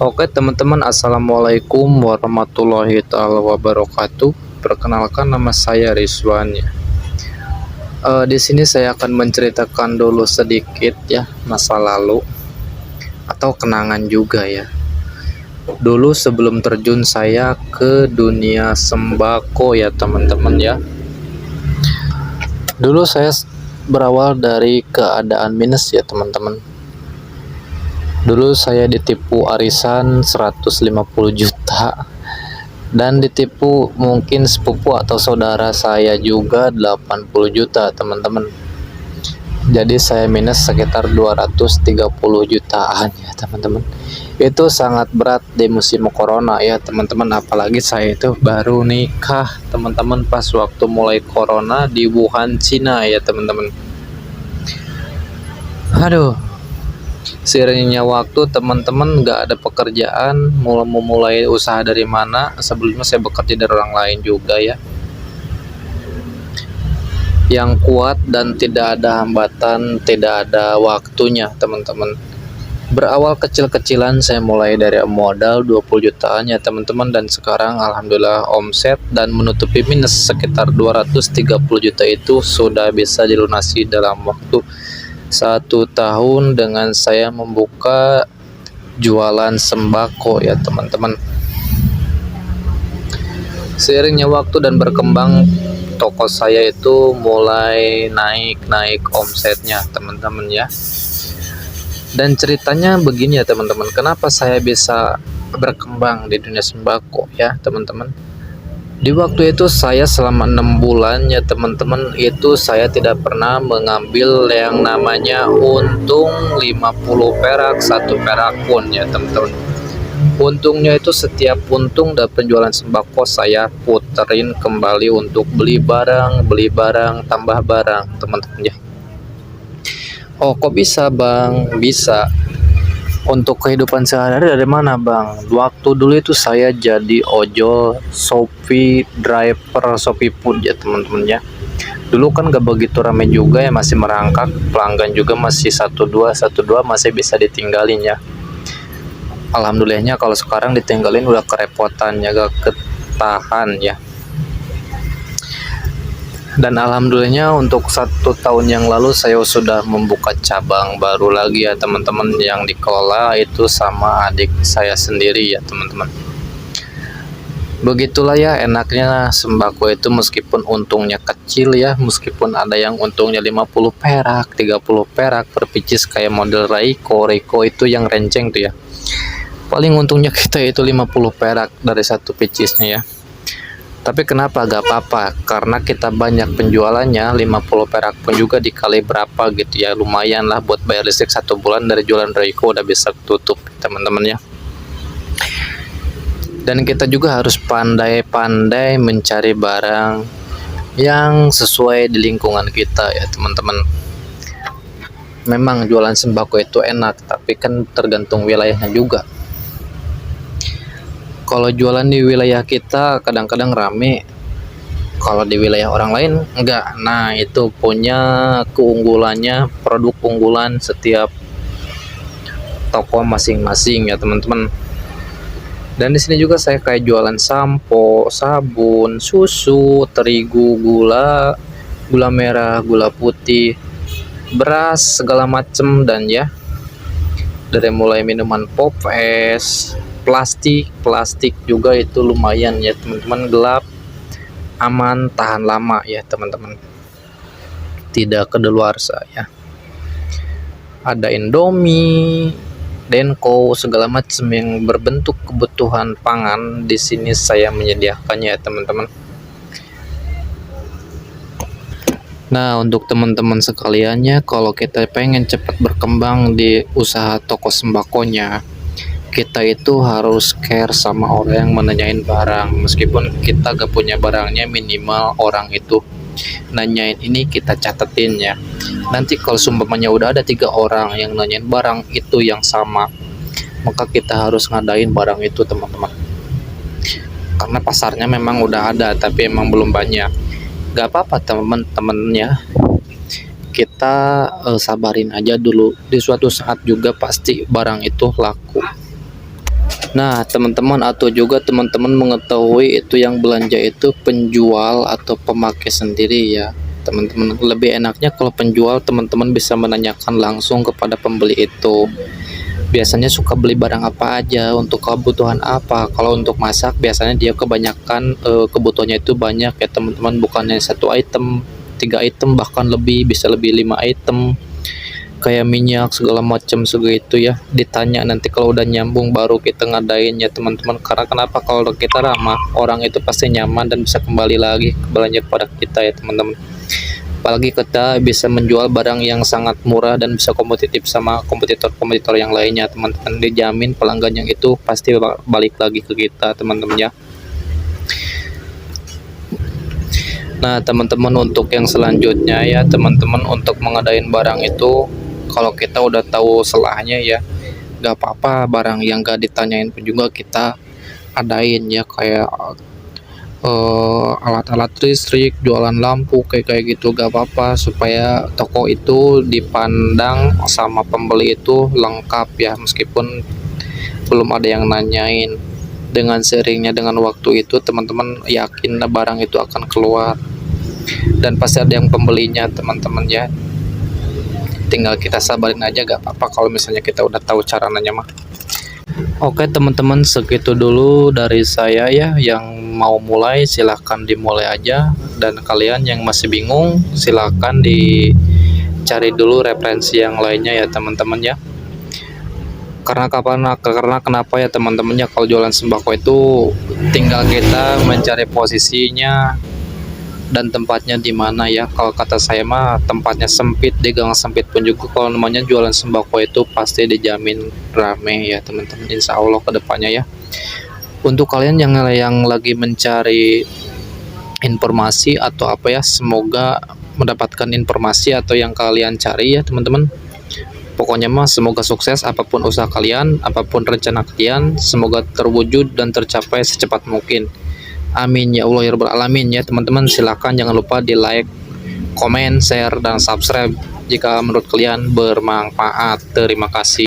Oke teman-teman, assalamualaikum warahmatullahi taala wabarakatuh. Perkenalkan, nama saya Rizwan ya. Di sini saya akan menceritakan dulu sedikit ya masa lalu atau kenangan juga ya. Dulu sebelum terjun saya ke dunia sembako ya teman-teman ya. Dulu saya berawal dari keadaan minus ya teman-teman. Dulu saya ditipu arisan 150 juta dan ditipu mungkin sepupu atau saudara saya juga 80 juta teman-teman. Jadi saya minus sekitar 230 jutaan ya teman-teman. Itu sangat berat di musim corona ya teman-teman, apalagi saya itu baru nikah teman-teman pas waktu mulai corona di Wuhan, Cina ya teman-teman. Aduh, seiringnya waktu teman-teman nggak ada pekerjaan, mau memulai usaha dari mana. Sebelumnya saya bekerja dari orang lain juga ya, yang kuat dan tidak ada hambatan, tidak ada waktunya teman-teman. Berawal kecil-kecilan, saya mulai dari modal 20 jutaan ya teman-teman, dan sekarang alhamdulillah omset dan menutupi minus sekitar 230 juta itu sudah bisa dilunasi dalam waktu 1 tahun dengan saya membuka jualan sembako ya teman-teman. Seiringnya waktu dan berkembang, toko saya itu mulai naik omsetnya teman-teman ya. Dan ceritanya begini ya teman-teman, kenapa saya bisa berkembang di dunia sembako ya teman-teman. Di waktu itu saya selama 6 bulan ya teman-teman, itu saya tidak pernah mengambil yang namanya untung 50 perak 1 perak pun ya teman-teman. Untungnya itu setiap untung dan penjualan sembako saya puterin kembali untuk beli barang, tambah barang teman-teman ya. Oh, kok bisa bang? Bisa. Untuk kehidupan sehari-hari dari mana bang? Waktu dulu itu saya jadi ojol, Shopee, driver Shopee Food ya teman-teman ya. Dulu kan gak begitu ramai juga ya, masih merangkak, pelanggan juga masih 1-2 masih bisa ditinggalin ya. Alhamdulillahnya kalau sekarang ditinggalin udah kerepotan ya, gak ketahan ya. Dan alhamdulillahnya untuk 1 tahun yang lalu saya sudah membuka cabang baru lagi ya teman-teman, yang dikelola itu sama adik saya sendiri ya teman-teman. Begitulah ya enaknya sembako itu, meskipun untungnya kecil ya, meskipun ada yang untungnya 50 perak 30 perak per pieces kayak model Reiko itu yang renceng tuh ya. Paling untungnya kita itu 50 perak dari 1 piecesnya ya. Tapi kenapa gak apa-apa, karena kita banyak penjualannya, 50 perak pun juga dikali berapa gitu ya, lumayan lah buat bayar listrik 1 bulan dari jualan Reiko udah bisa tutup teman-teman ya. Dan kita juga harus pandai-pandai mencari barang yang sesuai di lingkungan kita ya teman-teman. Memang jualan sembako itu enak, tapi kan tergantung wilayahnya juga. Kalau jualan di wilayah kita kadang-kadang rame, kalau di wilayah orang lain enggak. Nah, itu punya keunggulannya, produk unggulan setiap toko masing-masing ya teman-teman. Dan di sini juga saya kayak jualan sampo, sabun, susu, terigu, gula merah, gula putih, beras, segala macem. Dan ya, dari mulai minuman pop es, plastik juga itu lumayan ya teman-teman, gelap, aman, tahan lama ya teman-teman, tidak kedaluarsa ya. Ada Indomie, Denko, segala macam yang berbentuk kebutuhan pangan di sini saya menyediakannya ya teman-teman. Nah, untuk teman-teman sekaliannya, kalau kita pengen cepat berkembang di usaha toko sembakonya, kita itu harus care sama orang yang menanyain barang. Meskipun kita gak punya barangnya, minimal orang itu nanyain ini kita catetin ya. Nanti kalau sumpamanya udah ada 3 orang yang nanyain barang itu yang sama, maka kita harus ngadain barang itu teman-teman. Karena pasarnya memang udah ada, tapi emang belum banyak. Gak apa-apa teman-temannya, kita sabarin aja dulu. Di suatu saat juga pasti barang itu laku. Nah, teman-teman atau juga teman-teman mengetahui itu yang belanja itu penjual atau pemakai sendiri ya. Teman-teman, lebih enaknya kalau penjual teman-teman bisa menanyakan langsung kepada pembeli itu. Biasanya suka beli barang apa aja, untuk kebutuhan apa. Kalau untuk masak biasanya dia kebanyakan kebutuhannya itu banyak ya teman-teman, bukannya satu item, 3 item, bahkan lebih, bisa lebih 5 item. Kayak minyak segala macam segitu ya, ditanya nanti kalau udah nyambung baru kita ngadain ya teman-teman. Karena kenapa, kalau kita ramah orang itu pasti nyaman dan bisa kembali lagi belanja kepada kita ya teman-teman. Apalagi kita bisa menjual barang yang sangat murah dan bisa kompetitif sama kompetitor-kompetitor yang lainnya teman-teman. Dijamin pelanggan yang itu pasti balik lagi ke kita teman-teman ya. Nah teman-teman, untuk yang selanjutnya ya teman-teman, untuk mengadain barang itu kalau kita udah tahu selahnya ya, gak apa-apa barang yang gak ditanyain pun juga kita adain ya. Kayak alat-alat listrik, jualan lampu, kayak gitu gak apa-apa, supaya toko itu dipandang sama pembeli itu lengkap ya, meskipun belum ada yang nanyain. Dengan seringnya dengan waktu itu teman-teman yakin barang itu akan keluar dan pasti ada yang pembelinya teman-teman ya. Tinggal kita sabarin aja, gak apa-apa kalau misalnya kita udah tahu cara nanya mah. Oke teman-teman, segitu dulu dari saya ya. Yang mau mulai silahkan dimulai aja, dan kalian yang masih bingung silahkan dicari dulu referensi yang lainnya ya teman-teman ya. Karena kenapa ya teman-teman ya, kalau jualan sembako itu tinggal kita mencari posisinya dan tempatnya di mana ya. Kalau kata saya mah tempatnya sempit, di gang sempit pun juga kalau namanya jualan sembako itu pasti dijamin rame ya teman-teman, insya Allah kedepannya ya. Untuk kalian yang lagi mencari informasi atau apa ya, semoga mendapatkan informasi atau yang kalian cari ya teman-teman. Pokoknya mah semoga sukses apapun usaha kalian, apapun rencana kalian, semoga terwujud dan tercapai secepat mungkin. Amin ya Allah ya rabbal alamin ya teman-teman. Silahkan jangan lupa di like, komen, share, dan subscribe jika menurut kalian bermanfaat. Terima kasih.